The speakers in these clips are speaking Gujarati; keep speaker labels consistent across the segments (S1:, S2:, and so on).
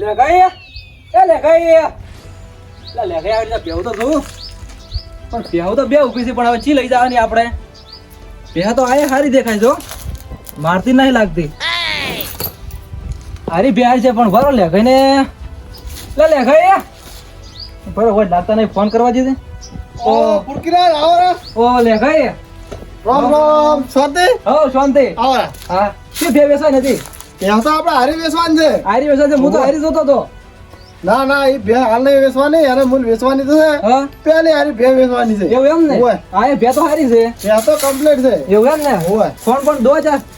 S1: લે ગઈ એ લે ગઈ લે ગઈ આવી રીતે બેહું તો જોઉં પણ બેહું તો બે ઊભી છે પણ હવે ચી લઈ જવાની આપણે બેહ તો આયે હારી દેખાય જો મારતી નહીં લાગતી હારી બે છે પણ બરો લે ગઈ ને લે ગઈ બરોબર લાગતા નહીં ફોન કરવા દીધે
S2: ઓ પુરકીરાજ આવો રે
S1: ઓ લે ગઈ
S2: રામ રામ શાંતિ
S1: હો શાંતિ
S2: આવો રે
S1: હા શું બે બેસવા નથી
S2: ત્યાં તો આપણે હારી વેચવાની છે
S1: હારી બેસવા છે હું તો હારી જોતો તો
S2: ના ના એ બે હાલ નહીં વેચવાની અને મૂળ વેચવાની તો છે
S1: હા
S2: પેલી હારી બે વેચવાની છે
S1: એવું એમ ને
S2: હોય.
S1: હા એ બે તો હારી છે
S2: ત્યાં તો કમ્પ્લીટ છે
S1: એવું એમ ને
S2: હોય
S1: ફોન પણ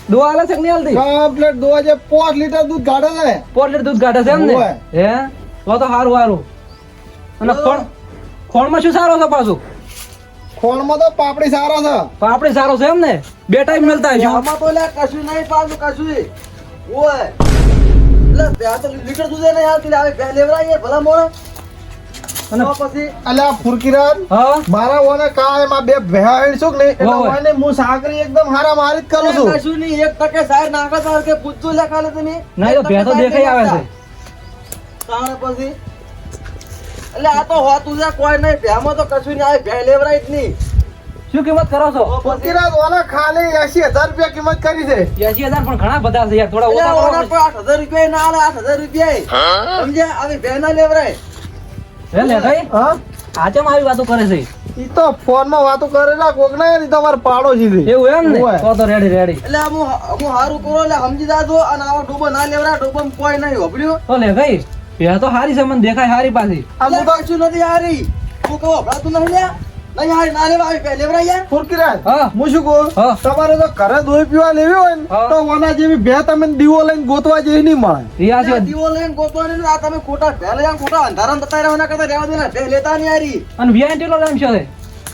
S1: દો આલે છે કે નહીં આલતી
S2: કમ્પ્લીટ 5 લીટર દૂધ કાઢે છે
S1: 4 લીટર દૂધ કાઢે છે એમ ને
S2: હોય.
S1: હે તો સારું અને ખોણમાં શું સારો છે પાછું
S2: ખોણમાં તો પાપડી સારા છે
S1: પાપડી સારો છે એમ ને બે ટાઈમ મળતા હશે
S3: આમાં તો લે કશું નહીં પાછું કશું ઓય લે ત્યાં તો લીટર દૂધ નહીં આવતી આવે બે લેવરાય ભલા મોણ
S1: અને
S3: પછી
S2: અલ્યા ફુરકીરાજ
S1: હા
S2: મારા ઓને કાય માં બે ભેળ છું કે નહીં એટલે
S1: હોય.
S2: ઓને હું સાકરી એકદમ હારા મારી જ કરું છું
S3: કશું નહીં 1% સાહેબ નાખો તો કે પૂછજો લે ખાલે તમે
S1: નહીં તો બે તો દેખાઈ આવે છે
S3: તાણે પછી એટલે આ તો હોતું છે કોઈ નહીં ભેમાં તો કશું નહીં આવે ભે લેવરાય જ નહીં
S1: શું કિંમત કરો છો
S2: ફુરકીરાજ ઓને ખાલી 80,000 રૂપિયા કિંમત કરી છે
S1: 80,000 પણ ઘણા બધા છે યાર થોડા
S3: એટલે
S1: ઓછા
S3: ઓના
S1: કરો
S3: પર 8,000 રૂપિયા ના આલે 8,000 રૂપિયા સમજ્યા આવી ભે ના લેવરાય
S1: હે લે ભાઈ
S2: હા
S1: આચમ આવી વાતો કરે છે
S2: ઈ તો ફોન માં વાતો કરેલા કોક ને ઈ તમાર પાડોશી છે
S1: એવું એમ ને
S2: હોય.
S1: તો રેડી
S3: એટલે હું હારું કરો એટલે સમજી જાજો અને આવો ડૂબો ના લેવરા ડૂબો કોઈ નહીં હોબળ્યું
S1: તો લે ભાઈ બે તો હારી છે મને દેખાય હારી પાછી
S2: આ
S3: એટલે
S2: મુદા
S3: કશું નથી હારી તું કહો ભરાતું નહીં લે નહીં હારી ના લેવા આવી પે લેવરા યાર
S2: ફુરકીરાજ
S1: હા
S2: હું શું કહું
S1: હા.
S2: તમારે તો ઘરે દોઈ પીવા લેવી હોય ને
S1: હા.
S2: તો ઓના જેવી બે તમે દીવો લઈને ગોતવા જેવી નહીં મળે
S1: રિયા છે
S3: દીવો લઈને ગોતવાની ને આ તમે ખોટા ભે લઈ ખોટા અંધારામાં જતા રહેવાના કરતા રહેવા દે ને ભે લેતા નહીં હારી
S1: અને વીઆઈ કેટલો ટાઈમ છે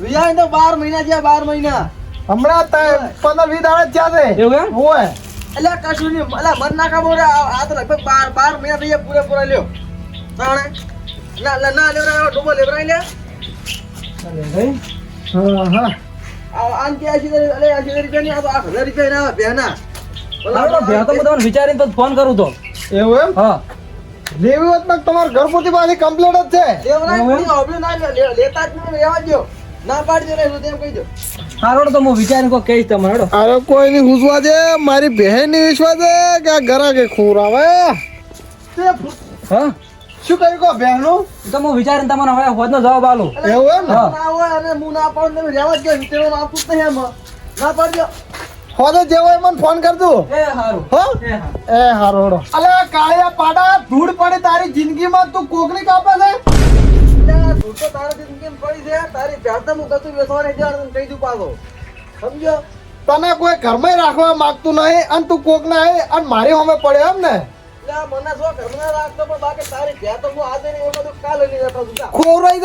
S3: વિયાય તો 12 મહિના થયા 12 મહિના
S2: હમણાં 15-20 દાડા જ થયા છે
S1: એવું એમ
S2: હોય
S3: એટલે કશું નહીં એટલે મન ના ખબર આ તો લગભગ 12 મહિના થઈ ગયા પૂરેપૂરા લ્યો તાણે ના લેવરા ડૂબો લેવરાઈ લે
S1: લે ભાઈ
S2: હા હા
S3: આમ કે 80,000 રૂપિયા ની આ તો 8,000 રૂપિયા ના બેના
S1: હાલો તો બે તો હું તમને વિચારીને પછી ફોન કરું તો
S2: એવું એમ
S1: હા
S2: લેવી હોત ને તમારે ઘરપોતી પાછી કમ્પ્લીટ જ છે
S3: લેવરાઈ કોઈ ઓબળ્યું ના લેતા જ નહીં રહેવા દો ના પાડી દે ને તેમ કહી દો
S1: હારો તો હું વિચારીને કોઈ કહીશ તમને હેડો
S2: અરે કોઈ નહીં પૂછવા છે મારી બહેન ની વિશ્વાસ છે કે આ ઘરા કે ખૂર આવે
S1: હા
S2: શું કર્યું કહો બહેનું
S1: તો હું વિચારીને તમને હવે હોદનો જવાબ આલો
S2: એવું એમ ને
S1: હા.
S3: ના હોય અને હું ના પાડું તમે રહેવા જ ગયો તેનો આપતું જ નહીં એમાં ના પાડજો
S2: હોદે જેવો હોય મને ફોન કરજો
S1: એ હારું
S2: હો
S1: એ હારું
S2: એ હારોડો અલે કાળિયા પાડા ધૂળ પડે તારી જિંદગીમાં તું કોકની કાપે છે
S3: એટલે તું તો તારા જિંદગી પડી છે તારી ભેરતા હું કશું વેચવાની છે અને કહી દઉં પાછો સમજો
S2: તને કોઈ ઘરમાં રાખવા માંગતું નહીં અને તું કોક ના અને મારી સામે પડે એમ ને
S3: એટલે આ મને શું ઘરમાં રાખતો પણ બાકી તારી ભેર તો હું આજે નહીં એવું બધું કાલે નહીં રહેતો તું જા.
S2: ખોરાઈ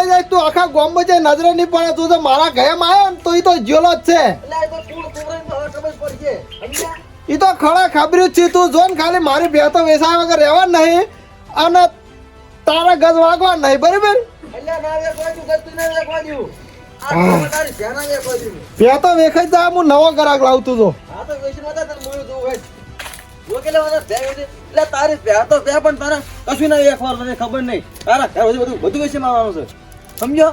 S2: જાય તું આખા ગામમાં જે નજરે નહીં પડે તું તો મારા ઘરમાં આવ્યો ને તો ઈ તો જેલો જ છે
S3: એટલે આ તો કુળ કુવરાઈને તો હવે ખબર પડશે સમજ્યા
S2: ઈ તો ખરા ખબર્યું જ છે તું જો ને ખાલી મારી બે તો વેસાય વગર રહેવા નહીં અને તારા ગજ વાગવા નહીં બરાબર
S3: એટલે ના વેચવા દઉં ગતું ના વેચવા દઉં આ તો તારી ભેર ના વેચવા દઉં
S2: બે તો વેખાઈ જાય હું નવો ગ્રાહક લાવતું તો
S3: આ તો વેચવા દે તને મોયું દઉં હોય હું કે લેવાના ભેર વેચે એટલે તારી ભેર તો ભેર પણ તારા કશું ના વેચવા મને ખબર નહીં તારા ઘર બધું વેચી મારવાનું છે સમજો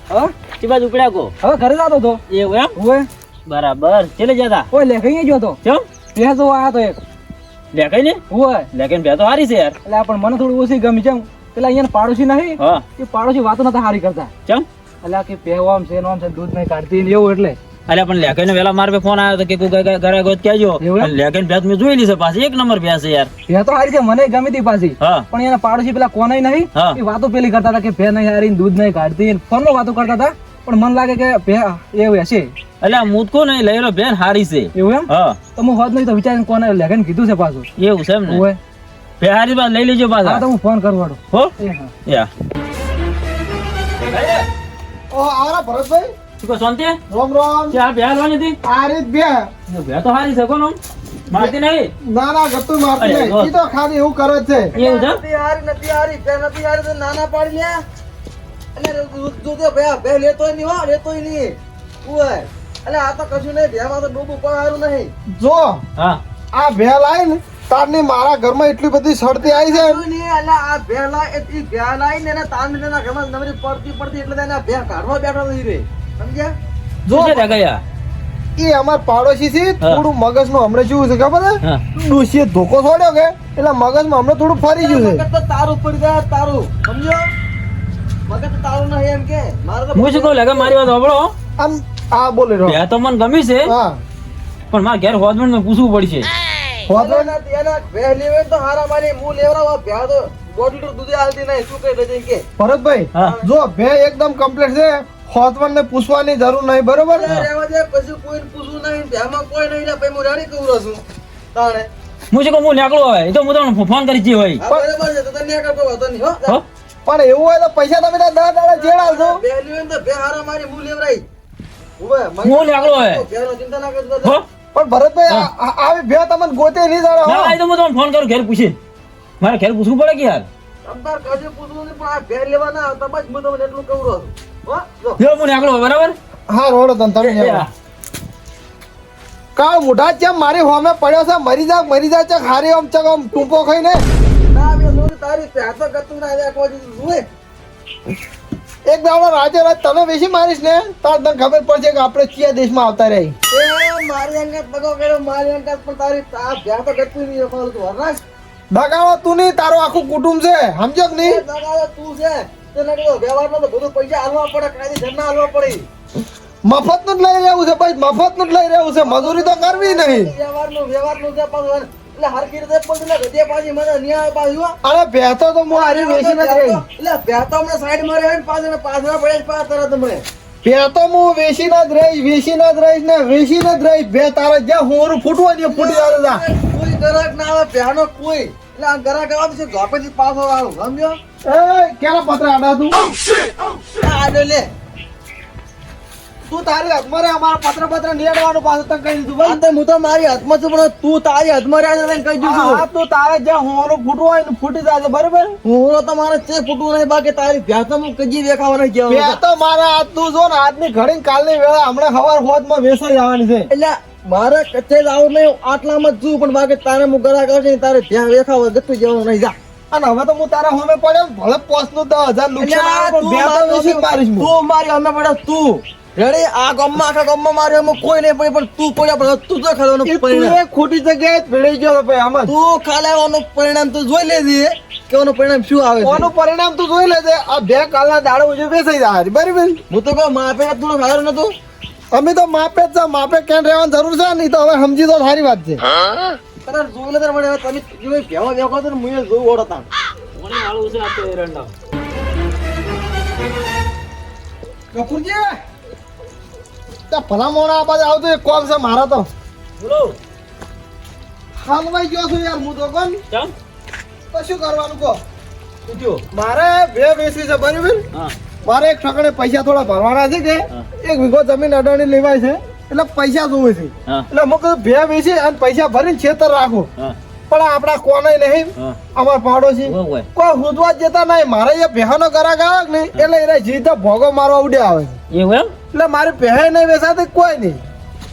S1: હા
S4: ચીબા ઉપડ્યા કો
S1: હવે ઘરે જતો તો
S4: એવું એમ
S1: ઓય
S4: બરાબર ચલે જતા
S1: ઓય લેખાઈ ગયો તો
S4: ચમ
S1: બે તો આયા તો એક
S4: લેખાઈ ને
S1: ઓય
S4: લેકિન બે તો હારી છે યાર
S1: એટલે પણ મને થોડું ઓછી ગમી છે પેલા અહીંયા પાડોશી નહીં
S4: હા
S1: એ પાડોશી વાતો નતા હારી કરતા
S4: ચમ
S1: એટલે કે પહેવામ છે નોમ છે દૂધ નહીં કાઢતી ને એવું એટલે
S4: અલ્યા પણ લેખાઈ ને વેલા માર પે ફોન આવ્યો તો કે કોઈ ઘરે ગોત કેજો
S1: એવું એમ?
S4: લેખાઈ ભેત મેં જોયેલી છે પાછી એક નંબર ભેસ છે યાર
S1: ભે તો હારી છે મને ગમી હતી પાછી
S4: હા
S1: પણ એના પાડોશી પેલા કોનાય નહીં
S4: હા.
S1: એ વાતો પેલી કરતા હતા કે ભે નહીં હારી ને દૂધ નહીં કાઢતી ફોનમાં વાતો કરતા હતા પણ મને લાગે કે ભે એવું હશે
S4: અલ્યા મુદકો નહીં લઈ લો બેન હારી છે
S1: એવું એમ
S4: હા
S1: તો હું હોત નહીં તો વિચારીને કોને લેખન કીધું છે પાછું
S4: એવું છે એમ ને
S1: ઓય
S4: બે હારી બાદ લઈ લેજો
S1: હા તો
S4: પાછા
S1: હું ફોન કરું વાળો
S4: હો
S1: એ હા
S4: યા
S2: ઓ આવરા ભરતભાઈ
S4: શું કહો શાંતિ
S2: રામ રામ
S4: ચા બે હાલવાની હતી
S2: આ રીત બે
S4: બે તો હારી છે કોનો મારતી નહીં
S2: ના ના ગતું મારતું
S4: અરે,
S2: નહીં
S4: ગોત.
S2: ઈ તો ખાલી એવું કરે જ છે
S4: એવું છે
S3: નથી હારી ભે નથી હારી તો નાના પાડી લે એટલે દૂધ ભે લેતોય નહીં હો લેતોય નહીં ઓય એટલે આ તો કશું નહીં ભેમાં તો ડૂબું પણ હારું નહીં
S2: જો
S4: હા
S2: આ ભેલ આવી ને તારની મારા ઘરમાં એટલી બધી શરતી આવી છે
S3: જોયું ને, એટલે આ ભેલા એટલી ભેલ આવી ને એના તાંડ તેના ઘરમાં નવરી પડતી એટલે તેને ભે કાઢવા બેઠો નથી રે. સમજ્યા?
S2: જો
S4: શું છે ગયા
S2: એ અમાર પાડોશી છે થોડું મગજનું હમણાં શું છે ખબર છે
S4: હા
S2: ડોશીએ ધોકો છોડ્યો કે એટલે મગજમાં હમણાં થોડું ફરી ગયું છે
S3: મગજ તો તારું પડી જાય તારું. સમજ્યો? મગજ તો તારું નહીં એમ કે મારે તો
S4: હું શું કહું લાગે મારી વાત સાંભળો
S2: આમ આ બોલી રહ્યો
S4: બે તો મને ગમી છે
S2: હા
S4: પણ મારા ઘેર હોદમણ ને પૂછવું પડશે
S2: હોતો
S3: એના ભેલી હોય તો હારા મારી હું લેવડાવવા ભે તો 1 લીટર દૂધ હાલતી નહીં. શું કહી દે કે
S2: ભરતભાઈ
S4: હા.
S2: જો ભે એકદમ કમ્પ્લીટ છે હોતવણ ને પૂછવાની જરૂર નહીં બરોબર
S3: અરે રહેવા દે, પછી કોઈને પૂછવું નહીં, ભેમાં કોઈ નહીં, એટલે પછી હું રાણી કવરો છું. તાણે.
S4: હું શું કહું હું નીકળું હોય એ તો હું તમને ફોન કરી જે હોય
S3: હા, બરાબર છે, તો તને ન્યા કરતો વાંધો નહીં, હો.
S4: હો?
S2: પણ એવું હોય તો પૈસા તમે તો 10 દાડા જેલ આલજો
S3: ભેલી હોય ને તો ભે હારા મારી હું લેવડાવી. ઉભે,
S4: હું નીકળો હોય
S3: ભેનો ચિંતા ના કરતો
S4: હો?
S2: પણ ભરતભાઈ આવી ભે તમને ગોતે નહીં જાણો
S4: ના એ તો હું તમને ફોન કરું ઘેર પૂછી મારે ઘેર પૂછવું પડે કે યાર
S3: તમતાર કજે પૂછવું નહીં, પણ આ ભે લેવા ના આવતા બસ હું તમને એટલું કવરો છું. હો, જો.
S4: જો હું નીકળો હોય બરાબર
S2: હા રોડો તમે તમે કાળ મોઢા ચેમ મારી હોમે પડ્યો છે મરી જા ચક હારી આમ ચક આમ ટૂંપો ખાઈને
S3: ના, બે લોરી તારી ભે તો ગતું ના આવ્યા કોઈ દીધું હોય.
S2: એક દાડો રાતે રાત તને વેચી મારીશ ને તાર તને ખબર પડશે કે આપણે કયા દેશમાં આવતા રહી
S3: એ મારી અંગત બગો કર્યો, મારી અંગત પણ તારી આ ભે તો ગતું નહીં ફાલ તું હરનાશ.
S2: દગાડો તું નહીં તારું આખું કુટુંબ છે સમજો કે
S3: એ
S2: નહીં
S3: દગાડો તું છે તે નકરો વ્યવહારમાં તો બધું પૈસા આલવા પડે, કાયદેસર ના આલવા પડે.
S2: મફત નું જ લઈ રહેવું છે ભાઈ મફત નું જ લઈ રહેવું છે મજૂરી તો કરવી નહીં
S3: વ્યવહારનું છે પાછું. એટલે હરખી રીતે પણ એટલે ગધે પાછી મને ન્યાય પાછું, હો.
S2: અરે ભેતો તો હું હારી વેચી નથી રહી
S3: એટલે ભેતો હમણાં સાઈડમાં રહે ને પાછળ પાછળ પડે છે પાછળ તરત હમણાં.
S2: ભેતો હું વેચી જ રહીશ ને વેચી જ રહીશ ભે તારે જ્યાં હોરું ફૂટવું હોય ને એ ફૂટી જાય જા.
S3: કોઈ ગ્રાહક ના આવે ભેનો કોઈ. એટલે આ ગ્રાહક આવે છે ધોપેથી પાછો આવું, સમજ્યો?
S2: એ કેલા પત્ર આડા તું
S3: આ જો લે.
S2: તું તારી હાથમાં રે અમારા પત્ર નિયાડવાનું પાછું તને કહી દીધું
S3: આ તો હું તો મારી હાથમાં છું, પણ તું તારી હાથમાં રહ્યા છે તને કહી દીધું.
S2: હા તું તારે જ્યાં હોરું ફૂટવું હોય ને ફૂટી જાય બરોબર
S3: હું તો મારે ચે ફૂટવું નહીં, બાકી તારી ભેંસ તો હું કજી દેખાવા નહીં
S2: બે
S3: કહેવાનું.
S2: તો મારા હાથ તું જો ને આજની ઘડી કાલની વેળા હમણાં સવાર હોદમાં વેસાઈ જવાની છે
S3: એટલે મારે કચ્ચે જ આવું નહીં, આટલામાં જ છું, પણ બાકી તારે હું ગ્રાહક આવશે ને તારે ભેં વેખાવા ગતું જવાનું નહીં, જા.
S2: અને હવે તો હું તારા હોમે પડ્યો ભલે 5,000 નુકસાન આવે પણ બે તો વેચી જ મારીશ હું.
S3: તું મારી અમે પડે તું રેડી. આ ગામમાં આખા ગામમાં મારે અમે કોઈ નહીં પડી, પણ તું પડ્યા પણ તું તો ખાવાનું
S2: એ તું
S3: પરિણામ.
S2: એક ખોટી જગ્યાએ જ ભેળાઈ ગયો ભાઈ આમ જ.
S3: તું ખાલી આનું પરિણામ તું જોઈ લેજે કે આનું પરિણામ શું આવે છે.
S2: કોનું પરિણામ તું જોઈ લેજે આ બે કાલના દાડો ઉજે વેચાઈ જાય બરાબર
S3: હું તો કહું માપે થોડું સારું નતું.
S2: અમે તો માપે જ છે માપે ક્યાં રહેવાની જરૂર છે નહીં તો હવે સમજી તો સારી વાત છે
S3: તારે જોઈ લે તારે મને હવે તમે જો ભેવા દેખો તો હું જોઉં ઓળતા.
S4: કોને વાળું છે આ તો એરંડા
S2: કપૂરજી ત્યાં ભલા મોણા આ બાજુ આવતો એક કોલ છે મારા તો
S4: બોલો
S2: હાલવાઈ ગયો છું યાર હું તો કોણ
S4: ચમ
S2: તો શું કરવાનું કહો
S4: પૂછ્યો
S2: મારે બે વેચવી છે બરાબર
S4: હા
S2: મારે એક ઠકણે પૈસા થોડા ભરવાના છે કે
S4: હા.
S2: 1 વીઘો જમીન અડાણી લેવાય છે એટલે પૈસા જોવે છે
S4: હા
S2: એટલે હું કીધું બે વેચી અને પૈસા ભરીને છેતર રાખો
S4: હા
S2: પણ આપણા કોને નહીં
S4: હા
S2: અમાર પાડોશી
S4: હોય
S2: કોઈ હુદવા જ જતા નહીં મારે એ પહેનો ગરાક આવે ને એટલે એને જીતા ભોગો મારવા ઉડે આવે છે
S4: એવું એમ
S2: એટલે મારી પહે નહીં વેચાતી કોઈ નહીં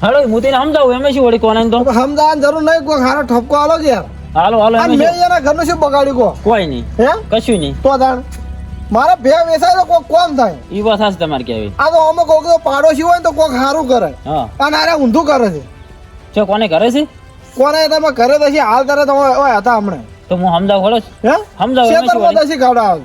S4: હાલો હું તેને સમજાવું એમ શું વળી કોને તો
S2: હવે સમજાવવાની જરૂર નહીં કોઈ ખારો ઠપકો આલો કે યાર
S4: હાલો હાલો
S2: અને
S4: એમ
S2: મેં એના ઘરનું શું બગાડ્યું કહો
S4: કોઈ નહીં
S2: હે
S4: કશું નહીં
S2: તો જાણ મારા ભે વેચાય તો કોઈ કોમ થાય
S4: એ વાત સાચી તમારે કહેવી
S2: આ તો અમે કોઈક તો પાડોશી હોય ને તો કોઈક સારું કરે
S4: હા
S2: અને આરે ઊંધું કરે છે
S4: છે કોને કરે છે
S2: કોને તમે ઘરે તો હાલ તારે તમે ઓય હતા હમણાં
S4: તો હું સમજાવ ખોલો
S2: હે
S4: સમજાવ એમ શું
S2: ખેતરમાં
S4: વળી?
S2: દસી ખાવડા આવે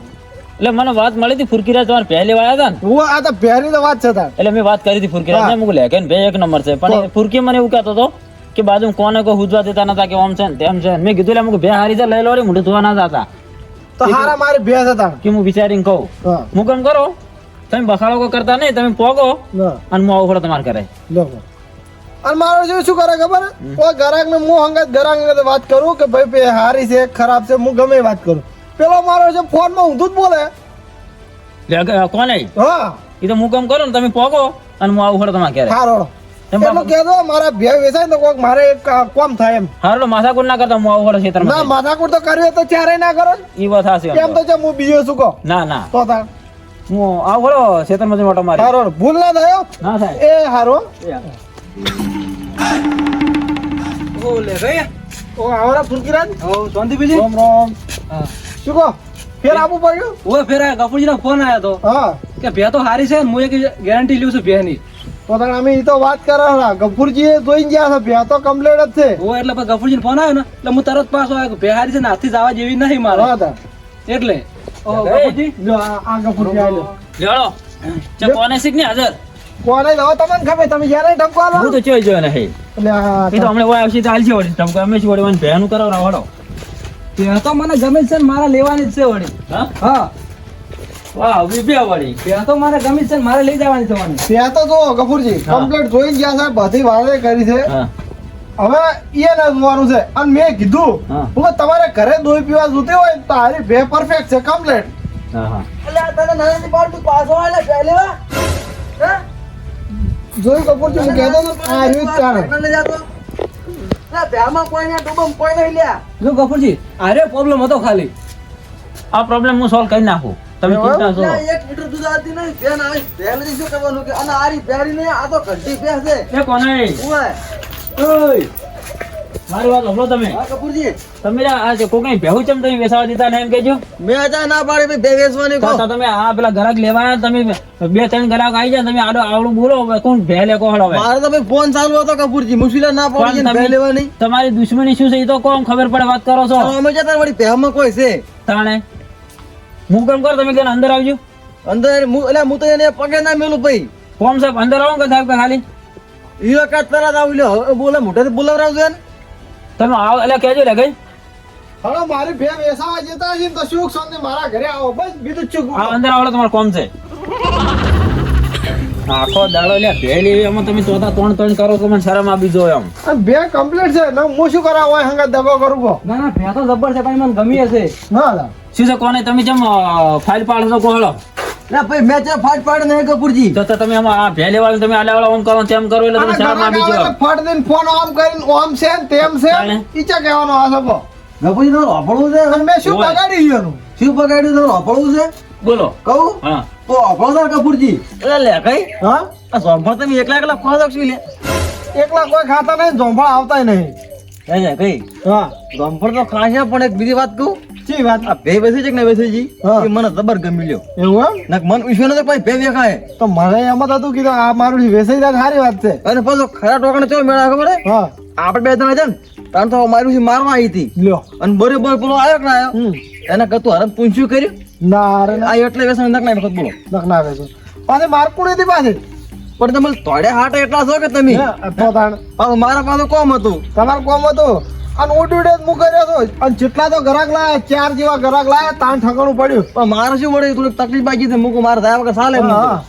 S4: એટલે મને વાત મળી હતી ફુરકીરાજ તમારે પહેલી વાર આવ્યા હતા ને
S2: હું આ તો ભેની તો વાત છે તાર
S4: એટલે મેં વાત કરી હતી ફુરકીરાજ ને મૂક લે કે બે એક નંબર છે પણ એ ફુરકી મને એવું કહેતો હતો કે બાજુ કોને કોઈ હુજવા દેતા નતા કે ઓમ છે ને તેમ છે ને. મેં કીધું એટલે બે હારી છે લઈ લો રે મોઢું ધોવા ના જતા
S2: તો હારા મારી ભેસ હતા
S4: કે હું વિચારીને કહું
S2: હા
S4: હું કેમ કરો તમે બખાડો કોઈ કરતા નહીં તમે પોગો
S2: ના
S4: અને હું આવું પડે તમારે કરે
S2: લો અને મારો જો શું કરે ખબર કોઈ ગ્રાહક ને હું હંગત ગ્રાહક ને વાત કરું કે ભાઈ પે હારી છે ખરાબ છે હું ગમે એ વાત કરું પેલો મારો છે ફોન માં ઊંધું જ બોલે
S4: કોને
S2: હા
S4: એ તો હું કેમ કરો ને તમે પોગો અને હું આવું પડે તમારે કરે
S2: હારો
S4: એમ
S2: એટલું કહેતો મારા ભે વેચાય ને તો કોઈક મારે એક કોમ થાય એમ
S4: હારો માથાકૂટ ના કરતા હું આવું પડે
S2: ના
S4: ખેતરમાં
S2: માથાકૂટ તો કરવી હોય તો ચારે ના કરો
S4: એ વાત સાચી
S2: કેમ તો છે હું બીજો શું કહો
S4: ના ના
S2: તો તાર
S4: હું આવું પડે ખેતરમાં મોટો મારી
S2: હારો ભૂલ ના થયો
S4: ના થાય
S2: એ હારો
S1: ઓ લે ગયા
S2: ઓ આવરા ફુરકીરાજ
S1: હો શાંતિ બીજી
S2: રામ રામ
S1: હા
S2: શું કહો ફેર આપવું પડ્યું
S1: ઓય ફેરા ગફુરજીનો ફોન આવ્યો તો
S2: હા
S1: કે ભે તો હારી છે ને હું એક ગેરંટી લઉં છું ભેની
S2: તો તાણ અમે ઈ તો વાત કરે હતા ગફુરજીએ જોઈને ગયા છે ભે તો કમ્પ્લીટ જ છે
S1: ઓ એટલે પછી ગફુરજીનો ફોન આવ્યો ને એટલે હું તરત પાછો આવ્યો કે ભે હારી છે ને હાથથી જવા જેવી નહીં મારે
S2: હા તા
S1: એટલે ઓહો ગફુરજી
S2: જો આ ગફુરજી આલ્યો
S4: લેવડો ચા કોને શીખ ને હાજર
S2: કોને દો તમને ખબર તમે જ્યારે ટપકો આલો
S4: હું તો ચોઈ જોયો નહીં
S2: એટલે આ
S4: એ તો હમણાં ઓય આવશે તો આલશે વળી ટમકો અમે જ વળી મને ભેનું કરાવરા વળો
S1: ભે તો મને ગમે છે ને મારે લેવાની જ છે વળી
S4: હા
S1: હા
S4: વાહ ઉભી બે વળી
S1: ભે તો મારે ગમે છે ને મારે લઈ જવાની થવાની
S2: ત્યાં તો જો ગફુરજી
S4: હા.
S2: કમ્પ્લીટ જોઈને ગયા છે બધી વાતે કરી છે
S4: હા
S2: હવે એ ના જોવાનું છે અને મેં કીધું
S4: હા.
S2: હું કે તમારે ઘરે દોઈ પીવા જોતી હોય ને તો હારી બે પરફેક્ટ છે કમ્પ્લીટ
S4: હા હા
S3: એટલે આ તને નાની બાળ તું પાછો આલે પહેલેવા હે
S2: જોઈ કપૂરજી હું કહેતો તો આ રહ્યું જ કારણ
S3: એટલે જાતો ના ભ્યામાં કોઈ ને ડૂબમ કોઈ નહીં લ્યા
S1: જો ગફુરજી આરે પ્રોબ્લેમ હતો ખાલી
S4: આ પ્રોબ્લેમ હું સોલ્વ કરી નાખું તમે
S2: એવું?
S4: ચિંતા છો
S3: એટલે 1 લીટર દૂધ આવતી નહીં બેન આવી પહેલેથી શું કરવાનું કે અને આરી પહેરી નહીં આ તો ઘંટી ભેંસ છે
S4: એ કોને
S3: ઓય
S4: ઓય મારી વાત સાંભળો તમે
S3: હા કપૂરજી
S4: તમે આ જે કોઈ ભેહું ચમ તમે વેસાવા દીધા ને એમ કહેજો
S3: મેં અજા ના પાડી ભાઈ બે વેચવાની કહો
S4: તો તમે આ પેલા ગ્રાહક લેવા આવ્યા, તમે બે ત્રણ ગ્રાહક આવી જાય તમે આડો આવડું બોલો હવે કોણ ભે લે કોણ હવે
S3: મારે તો ભાઈ ફોન ચાલુ હતો કપૂરજી મુશ્કેલ ના પડી
S4: પણ
S3: ને
S4: તમે-
S3: બે લેવાની
S4: તમારી દુશ્મની શું છે એ તો કોમ ખબર પડે વાત કરો છો
S3: અમે જતા વળી ભ્યામાં કોઈ છે
S4: તાણે હું કેમ કરો તમે ત્યાં અંદર આવજો
S3: અંદર એટલે હું તો એને પગે ના મેલું ભાઈ
S4: કોમ સાહેબ અંદર આવો કે સાહેબ કે ખાલી
S3: ઈ વખત તરત આવી લ્યો હવે બોલે મોઢેથી બોલાવરાવજો ને
S4: તમે આવો એટલે કહેજો લે ગઈ
S2: હવે મારી બે વેસાવા જતા હશે ને તો સુખ શાંતિ મારા ઘરે આવો બસ બીજું જ શું
S4: આ અંદર આવડે તમારું કોમ છે આખો દાડો લે ભે લેવી એમાં તમે ચોથા ત્રણ કરો તો મને શરમ આપી જો એમ
S2: અને બે કમ્પ્લીટ છે ને હું શું કરાવ હોય હંગા દબો કરું કહો
S1: ના ના ભે તો જબર છે પણ મને ગમી હશે
S2: ના ના
S4: શું છે કોને તમે જેમ ફાઇલ પાડો છો કોહળો
S3: ના ભાઈ મેં ચા ફાટ પાડે નહીં કપૂરજી
S4: તો તમે આમાં આ ભે લેવાળું તમે આલે વાળા ઓમ કરો તેમ કરો એટલે તમે શરમ આપી જો
S2: ફટ દઈને ફોન આમ કરીને ઓમ છે ને તેમ છે
S4: તાણે?
S2: ઈચા કહેવાનો આ સકો
S3: કપૂરજી તમારે વાપરવું છે
S2: અને મેં શું
S4: ઓય.
S2: બગાડી ગયું
S3: શું પકડ્યું તમારે વાપરવું છે
S4: બોલો
S3: કહું
S4: હા
S3: તો વાપરો છો કપૂરજી એટલે લે કઈ
S2: હા
S3: આ સોંભા તમે એકલા ખોવા શકશો લે
S2: એકલા કોઈ ખાતા નહીં જોંભા આવતા નહીં
S3: લે કઈ
S2: હા
S3: ગમફળ તો ખાશે પણ એક બીજી વાત કહું
S2: ચી વાત
S3: આ બે બેસી છે કે નહીં બેસી
S2: હા.
S3: એ મને જબર ગમી લ્યો
S2: એવું એમ
S3: ના મન વિશ્વ તો ભાઈ બે વેખાય
S2: તો મને એમ જ હતું કીધું આ મારું વેસાઈ જાય સારી વાત છે
S3: અને પાછો ખરા ટોકણે ચો મેળા ખબર હે
S2: હા
S3: આપણે બે જણા છે ને તાણ તો મારું છે મારવા આવી હતી
S2: લ્યો
S3: અને બરોબર પેલો આવ્યો કે ના આવ્યો
S2: હમ
S3: એને કતું હરણ પૂંછ્યું કર્યું
S2: ના રે ના
S3: આ એટલે વ્યસન નક ના વખત બોલો
S2: નખ ના વેચો પાછી મારકું નથી પાછી
S3: પણ તમે તોડે હાટ એટલા છો કે તમે
S2: તો તાણ
S3: પાછું મારા પાસે કોમ હતું
S2: તમારું કોમ હતું અને ઉડે હું કર્યો હતો અને જેટલા તો ગ્રાહક લાયા 4 જેવા ગ્રાહક લાયા તાણ ઠકાણું પડ્યું
S3: પણ મારે શું વળે થોડીક તકલીફ બાકી હતી મૂકું મારે થયા વગર ચાલે એમ
S2: હા.
S3: નહોતું.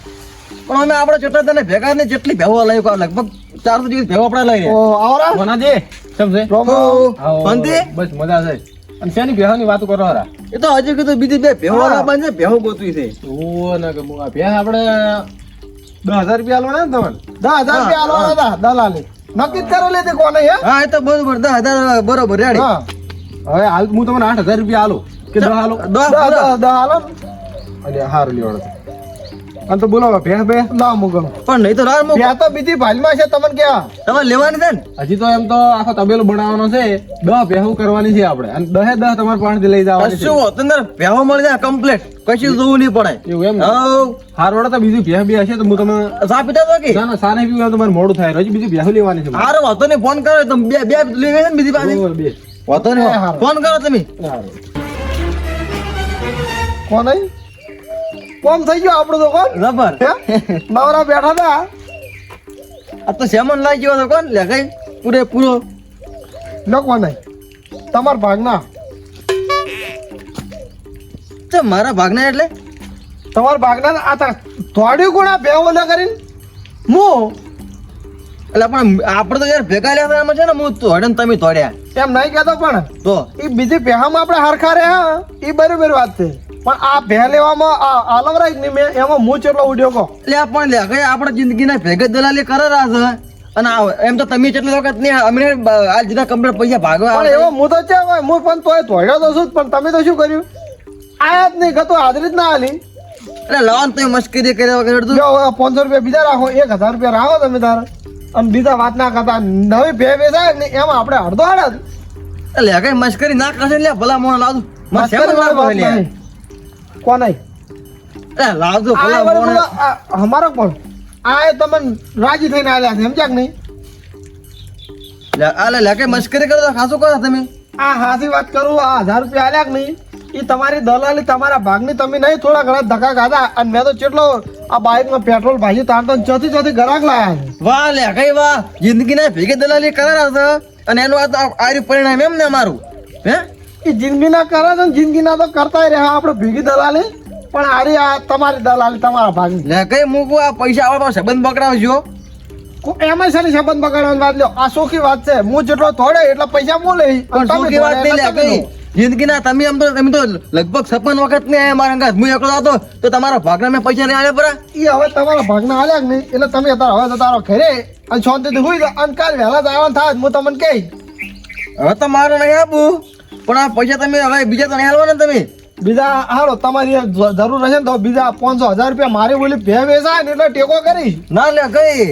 S3: પણ અમે આપણે જેટલા તને ભેગા ને જેટલી ભેગો લઈ લગભગ 400 જેવી ભેગો આપણે લઈ
S2: ઓ આવરા
S1: કોનાજી કેમ છે
S2: રોમો
S3: શાંતિ?
S1: બસ મજા છે અને શેની ભેહાની વાતો કરો હરા
S3: એ તો હજી કીધું બીજી બે ભેગો લાવવાની છે ભેગો ગોતવી છે
S1: ઓ ના કે આ ભે આપણે 10000 રૂપિયા આલવાના ને તમને
S2: 10,000 રૂપિયા આલવાના હતા દલાલી નક્કી જ કરેલી હતી કોને હે
S3: હા એ તો બરોબર 10,000 બરોબર રેડી
S2: હા
S1: હવે હાલ હું તમને 8000 રૂપિયા આલું કે 10 આલું
S3: દસ
S2: હાલો
S1: અરે હારું લેવડો અને તો બોલો ભે ભે
S2: લાવ મુગમ
S3: પણ નહીં તો રાર મૂક.
S2: ત્યાં તો બીજી ભાલમાં છે તમને કેવા
S3: તમારે લેવાની છે ને
S1: હજી તો એમ તો આખો તબેલો બનાવવાનો છે 10 ભેહું કરવાની છે આપણે અને 10 તમારે પાસેથી લઈ જવાની છે
S3: શું તને ભેગો મળી જાય કમ્પ્લીટ કશું જોવું નહીં પડે
S1: એવું એમ ને?
S3: હઉ.
S1: હારું વડો તો બીજું ભેહ બી હશે તો હું તમે
S3: ચા પીતા તો કે
S1: ના ના સાને પીવું હોય તો મારે મોડું થાય હજી બીજું ભેહું લેવાની છે મારે.
S3: હારો વાતો નહીં ફોન કરો તમે બે બે લેવી છે ને બીજી પાસે
S1: બરોબર, બે
S3: વાતો નહીં
S2: હારું.
S3: ફોન કરો તમે
S1: હારું.
S2: કોણ અહીં કોમ થઈ ગયો આપણું તો કોણ
S3: જબર
S2: હે? નવરા બેઠા હતા
S3: આ તો સેમન લાગી ગયો તો કોણ લે કઈ પૂરેપૂરો
S2: લોકો નહીં તમાર ભાગના
S3: ચમ મારા ભાગના એટલે
S2: તમાર ભાગના આ તા થોડી ગુણા બેવો ન કરીને હું
S3: એટલે પણ આપણે તો યાર ભેગા લેવા એમાં છે ને હું તોડે ને તમે તોડ્યા
S2: એમ નહીં કહેતો પણ
S3: તો
S2: એ બીજી પહેવામાં આપણે હરખા રહ્યા એ બરોબર વાત છે પણ આ ભે લેવામાં આ આલવરાય નહીં મેં એમાં હું ચેટલો ઉડ્યો કહો
S3: એટલે આ પણ લે કઈ આપણે જિંદગીના ભેગા દલાલી કરે રહ્યા છે અને એમ તો તમે જેટલી વખત નહીં અમને આ જેટલા કમ્પ્લીટ પૈસા ભાગવા
S2: પણ એવો હું તો છે હોય હું પણ તોય ધોડ્યો તો છું જ, પણ તમે તો શું કર્યું આયા જ નહીં કતું હાજરી જ ના આલી
S3: એટલે લાવન તો મસ્કરી કર્યા વગર તું
S2: જો 500 રૂપિયા બીજા રાખો 1000 રૂપિયા રાખો તમે તારે અને બીજા વાત ના કરતા નવી ભે બેસાય ને એમાં આપણે અડધો હાડા
S3: લે કઈ મસ્કરી ના કરશે લે ભલા મોણ લાવજો
S2: મસ્કરી વાળી વાત નહીં. કોણ આઈ?
S3: લાવજો
S2: આ
S3: ભલા
S2: વળી
S3: મોણ
S2: બોલો, આ અમારો કોણ? આ એ તમને રાજી થઈને આવ્યા છે સમજ્યા કે નહીં?
S3: લે કઈ મસ્કરી કરો તો ખાસું કરો તમે
S2: આ હાથી વાત કરું, આ 1000 રૂપિયા આલ્યા કે નહીં એ તમારી દલાલી તમારા ભાગની તમે નહીં થોડા ઘણા ધક્કા ખાધા અને મેં તો કેટલો આ બાઇકમાં પેટ્રોલ ભાજી તારતો ને ચોથી ગ્રાહક લાયા છે.
S3: વાહ લે કઈ વાહ જિંદગી ના ભેગી દલાલી કરાર છે અને એનું આર્યું પરિણામ એમ ને અમારું હે
S2: એ જિંદગીના કરે છે ને જિંદગીના તો કરતા રહ્યા આપણે ભેગી દલાલી, પણ આરી આ તમારી દલાલી તમારા ભાગની.
S3: લે કઈ મૂકું આ પૈસા આવવા સંબંધ પકડાવજો
S2: એમાં છે ને સંબંધ બગાડવાની વાત લ્યો, આ સોખી વાત છે. હું જેટલો થોડે એટલા પૈસા હું લઈ
S3: પણ શું કે વાત નહીં લે કઈ જિંદગીના તમે તમે તો લગભગ 56 વખત ને મારા અંગાત હું એકલો હતો તો તમારા ભાગના મેં પૈસા નહીં આલ્યા પરા
S2: એ હવે તમારા ભાગના આલ્યા કે નહીં એટલે તમે અત્યારે હવે તારો ઘરે અને શાંતિથી હુઈ જાઓ અને કાલ વહેલા જવાનું થાય હું તમને કહી.
S3: હવે તો મારે નહીં આપું પણ આ પૈસા તમે હવે બીજા તો નહીં હાલવાના ને તમે
S2: બીજા હાલો તમારી જરૂર હશે ને તો બીજા 500,000 રૂપિયા મારી બોલી ભે વેચાય ને એટલે ટેકો કરીશ.
S3: ના લે કઈ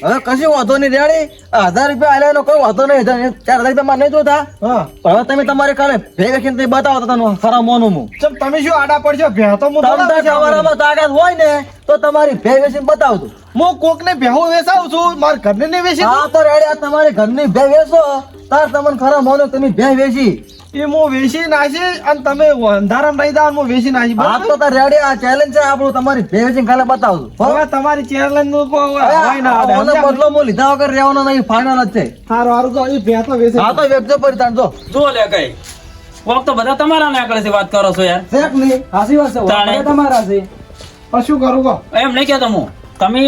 S3: હવે કશું વાંધો નહીં રેડી 1000 રૂપિયા આલ્યાનો કોઈ વાંધો નહીં 4000 તમારે નહીં જોતા
S2: હા
S3: પણ હવે તમે તમારે કાલે ભેગ વેચીને તે બતાવો તો તમને ખરા મોનું હું
S2: ચમ તમે શું આડા પડશો ભે તો હું થોડા
S3: તમને
S2: વેચાવું.
S3: તમારામાં તાકાત હોય ને તો તમારી ભેગ વેચીને બતાવજો
S2: હું કોકને ભેહું વેચાવું છું મારા ઘરને નહીં વેચી
S3: હા તો રેડી આ તમારી ઘરની ભેગ વેચો તાર તમને ખરા મોનો તમે ભેગ વેચી
S2: એ હું વેચી નાખી અને તમે અંધારામાં રહી જાઓ હું વેચી નાખી
S3: હા તો તાર રેડી આ ચેલેન્જ છે આપણું તમારી ભેગ વેચીને કાલે બતાવજો
S2: હવે તમારી ચેરલાઈન નું હોય ના આડે
S3: આનો બદલો હું લીધા વગર રહેવાનો નહીં ફાઇનલ જ છે
S2: હારું હારું તો એ ભે તો વેચે
S3: હા તો વેચજો પરિતાણ જો
S4: જો લે કઈ કોક તો બધા તમારા નાકડે થી વાત કરો છો યાર
S3: શેક નહીં
S1: હાસી વાત છે
S4: તાણે.
S1: વાપરે તમારા છે
S2: પણ શું કરું કહો
S4: એમ નહીં કહેતો હું તમે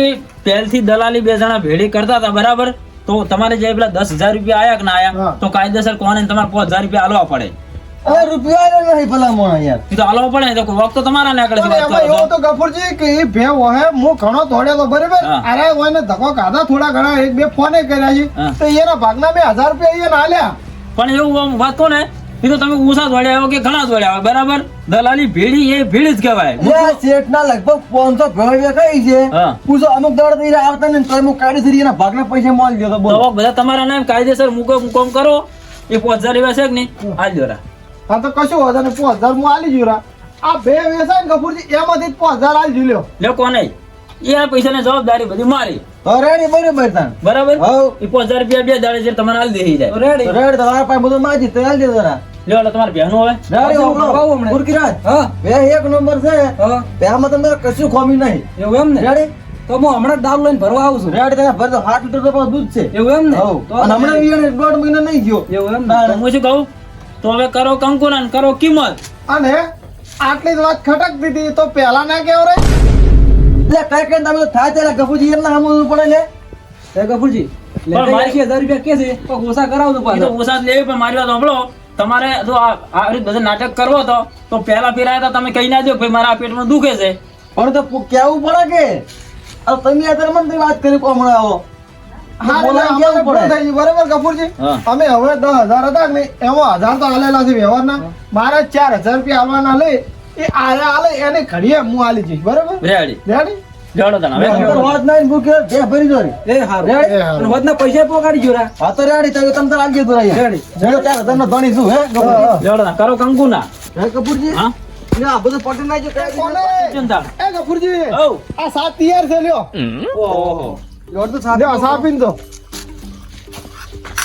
S4: પહેલથી દલાલી બે જણા ભેડી કરતા હતા બરાબર તો તમારે જે પેલા 10,000 રૂપિયા આયા કે ના આયા
S2: હા.
S4: તો કાયદેસર કોને તમારે 5,000 રૂપિયા આલવા પડે
S3: અરે રૂપિયા આલ્યો નહીં ભલા મોણા યાર
S4: એ તો આલવા પડે ને તો વખત તો તમારા નાકડે થી વાત
S2: એમાં
S4: કરો
S2: એવું
S4: છો
S2: તો ગફુરજી કે એ ભે હોય હું ઘણો દોડ્યો તો બરાબર
S4: હા.
S2: અરે હોય ને ધક્કો ખાધા થોડા ઘણા એક બે ફોને કર્યા છે
S4: હા.
S2: તો એના ભાગના 1000 રૂપિયા એને આલ્યા.
S4: પણ એવું આમ વાત કહો ને એ તો તમે ઊંચા દોડ્યા આવો કે ઘણા દોડ્યા આવે બરાબર દલાલી ભેડી એ ભેડી જ કહેવાય
S3: લે શેઠના લગભગ 500 ભેળ કઈ છે
S4: હા.
S3: પૂછો અમુક દોડ થઈ રહ્યા આવતા ને તો હું કાઢી ધરી એના ભાગના પૈસા મોલ ગયો તો બોલો
S4: તો બધા તમારા નામ કાયદેસર મૂકો કામ કરો એ 5,000 રૂપિયા છે કે નહીં આજ દોરા
S2: હા તો કશું વાંધો નહીં 5000 હું આલી જુરા આ બે વેચાય ને ગફુરજી એમાંથી જ 5000 આલી જુલ્યો.
S4: લે કોને એ આ પૈસાની જવાબદારી બધી મારી
S3: તો રેડી બરોબર તાન
S4: બરાબર
S3: હવ.
S4: એ 5,000 રૂપિયા બે દાડે છે તમારે આલી દેહી જાય
S1: રેડી
S3: તો રેડી તમારા પાસે બધું માજી તો હાલ દે જરા
S4: લ્યો એટલે તમારે બેહનું હવે
S3: રેડી
S1: પાછું
S3: હોબળો.
S1: આવું હમણાં.
S3: મુરકીરાજ
S1: હા
S3: બે એક નંબર છે
S1: હા
S3: બેમાં તમને કશું ખોમી નહીં
S1: એવું એમ ને
S3: રેડી
S1: તો હું હમણાં જ દારૂ લઈને ભરવા આવું છું
S3: રેડી તમે ભરતો 7 લીટર તો પાછું દૂધ છે
S1: એવું એમ ને
S3: હવ.
S1: તો
S3: અને હમણાં વીણે 1.5 મહિનો નહીં ગયો
S1: એવું એમ ને
S4: તો હું શું કહું તો હવે કરો કંકુના કરો કિંમત
S2: અને આટલી જ વાત ખટકતી હતી તો પહેલા ના કેવો રે
S3: એટલે કઈ કઈ તમે તો થાય ત્યારે ગફુજી એમને સાંભળવું પડે ને
S1: એ ગફુરજી
S4: પણ મારી-
S1: 80,000 રૂપિયા કે છે તો ઓછા કરાવજો
S4: એ તો
S1: પાછા
S4: ઓછા જ લેવી પણ મારી વાત સાંભળો તમારે જો આ રીતે બધા નાટક કરવો હતો તો પહેલા ફેરાયા હતા તમે કહી ના દો ભાઈ મારા આ પેટમાં દુખે છે
S3: પણ તો કેવું પડે કે આ તમે અત્યારે મને વાત કરી હમણાં આવો
S2: હા
S3: બોલાવી
S2: એટલે
S3: કેવું
S2: અમારે
S3: પડે?
S2: ભૂલ થઈ ગઈ, બરાબર ગફુરજી
S4: હા.
S2: અમે હવે 10,000 હતા કે નહીં એમાં 1000 તો આલેલા છે વ્યવહારના મારે 4,000 રૂપિયા આલવાના લે એ આલે એને ઘડીએ હું આલી જઈશ બરાબર
S4: રેડી
S2: રેડી
S4: જોડો તને હવે
S3: અંદર વાત નહીં ભૂખ્યો જે ભરી દોરી
S1: એ હારું
S3: રેડી?
S1: અને વધના પૈસા પોકાડી જોરા
S3: હા તો રેડી તમે તમ તાર આવજો તો અહીંયા
S1: રેડી.
S3: જેડો 4000 નો ધણી છું હે ગફુરજી?
S4: જોડો તને કરો કંકુના
S3: હે કપૂરજી
S4: હા
S3: ને આ બધું પટી નાખજો
S2: કોને
S4: ચિંતા
S2: એ ગફુરજી
S4: ઓ
S2: આ 7 તૈયાર છે લ્યો
S4: ઓહો
S3: લોટ તો
S2: લ્યો સા પીન દો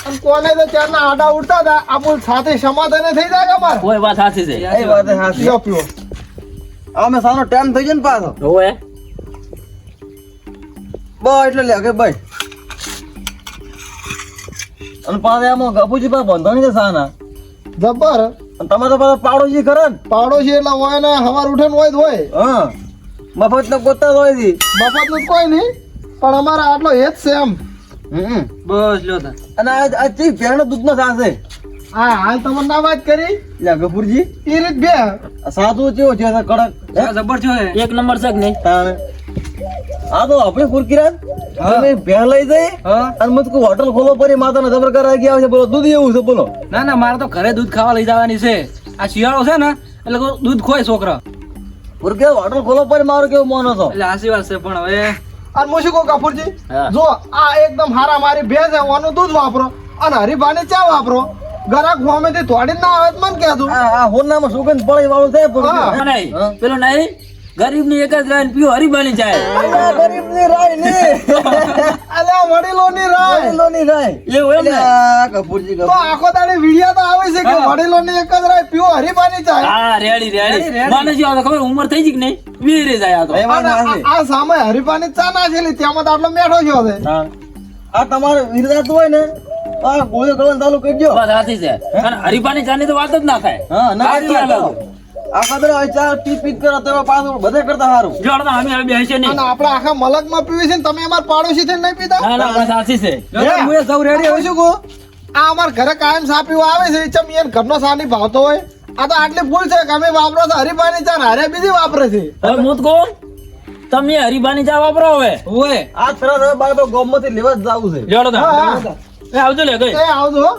S2: અને કોને તો ચારના આડા ઉડતા હતા આ બોલ સાથે સમાધાન થઈ જાય કે અમારે
S4: કોઈ વાત સાચી છે
S3: એ વાત હાસી
S2: લ્યો પીવો
S3: અમે સાનો ટાઈમ થઈ જાય ને પાછો
S4: ઓએ
S3: બસ એટલે લે કે ભાઈ અને પાછા આમાં ગપુજી પાસે બંધણી છે સાના
S2: જબ્બર
S3: અને તમે તો પાછા પાડોશી ખરા ને
S2: પાડોશી એટલે હોય ને હવાર ઉઠે ને હોય જ હોય
S3: હા મફત તો ગોતતા જ હોય છે
S2: મફતનું કોઈ નહીં પણ અમારા આટલો હેત છે એમ
S3: હમ.
S1: બસ લ્યો તા
S3: અને આ ચીજ ભેણનો દૂધનો સાસે
S2: હા હાલ તમને ના વાત કરી
S3: લે ગફુરજી
S2: એ રીત બે
S3: આ સાદું કેવો છે આ કડક હે?
S1: આ જબર છો હે
S4: એક નંબર છે કે નહીં
S3: તાણે આ તો આપણે ફુરકીરાજ તમે ભેણ લઈ જઈ
S1: હા
S3: અને મત કોઈ હોટલ ખોલો પડી માતાને જબર કરાવી ગયા છે બોલો દૂધ એવું છે બોલો
S1: ના ના મારે તો ઘરે દૂધ ખાવા લઈ જવાની છે આ શિયાળો છે ને એટલે કોઈ દૂધ ખોય છોકરા
S3: ફુરકી હોટલ ખોલો પડી મારો કેવો મોનો છો
S1: એટલે હાસી વાત છે પણ હવે
S2: અને હું શું કહું કાપુરજી
S4: હા.
S2: જો આ એકદમ હારા મારી ભેંસ છે ઓનું દૂધ વાપરો અને હરીભાની ચા વાપરો ગરાક હોમેથી તોડીને ના આવે તો મને કહેતું.
S3: આ હોનામાં સુગંધ પડે વાળું છે પણ.
S2: હા.
S4: નહીં પેલો નહીં ગરીબ ની એક જ રાય પીઓ હરીબાની ચાય
S3: અલ્યા ગરીબની રાય ને.
S2: અલ્યા વડીલોની રાય.
S3: વડીલોની રાય.
S4: એવું એમ ને
S3: અલ્યા કપૂરજી
S2: તો આખો દાડી વિડિયા તો આવે છે કે વડીલોની એક જ રાય પીવો હરીબાની ચાય.
S4: હા રેડી મને શું આવે ખબર ઉંમર થઈ ગઈ કે નહીં વીરે જાય આ તો
S2: અને આ સામે હરીબાની ચા નાખેલી તેમાં તો આટલો મેઠો થયો છે.
S4: હા
S3: આ તમારે વિરદાતું હોય ને આ ગોળીઓ કરવાનું ચાલુ કરી દો.
S4: બસ સાચી છે અને હરીબાની ચાની તો વાત જ ના થાય
S3: હા ના
S4: સાચી વાત
S3: આ ખબર હવે ચા પી કરો તો પાછું બધે કરતા સારું.
S4: જોડતા અમે હવે બેસે
S2: અને
S4: નહીં
S2: આપણે આખા મલકમાં પીવી છે ને તમે અમાર પાડોશી થઈને નહીં પીતા.
S4: ના ના બસ સાચી છે
S1: હું એ સૌ રેડી
S2: હવે શું કહું? આ અમાર ઘરે કાયમ ચા પીવા આવે છે ચમ ઈયન ઘરનો ચા નહીં ભાવતો હોય. આ તો આટલી ભૂલ છે કે અમે વાપરો તો હરીબાની ચા ને હારે બીજી વાપરે છે.
S4: હવે હું તો કહું તમે હરીબાની ચા વાપરો હવે
S1: ઓય
S3: આ તરત હવે બાર તો ગોમમાંથી લેવા જ જાવું છે.
S4: જોડતા
S2: હા.
S4: આવજો લે ગઈ
S2: એ આવજો હો.